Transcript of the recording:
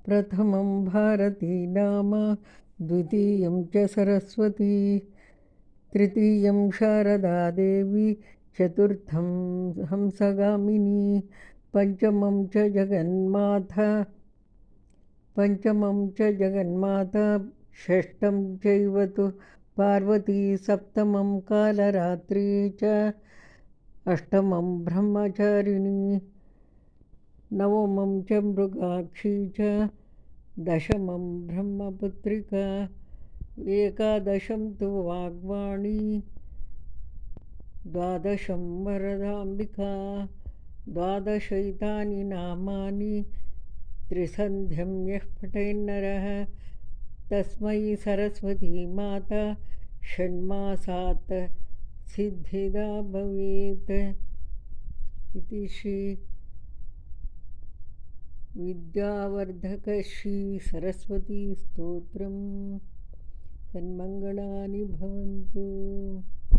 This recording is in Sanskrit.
प्रथमं भारती नाम, द्वितीयं च सरस्वती, तृतीयं शारदा देवी, चतुर्थं हंसगामिनी, पञ्चमं च जगन्माता, षष्ठं चैव तु पार्वती, सप्तमं कालरात्रि च, अष्टमं ब्रह्मचारिणी, नवमं च मृगाक्षी च, दशमं ब्रह्मपुत्रिका, एकादशं तु वाग्वाणी, द्वादशं वरदाम्बिका, द्वादशैतानि नामानि, त्रिसन्ध्यं यः पठेन्नरः तस्मै सरस्वती माता षण्मासात् सिद्धिदा भवेत्। इति श्री विद्यावर्धकश्री सरस्वती स्तोत्रम्। सन्मङ्गलानि भवन्तु।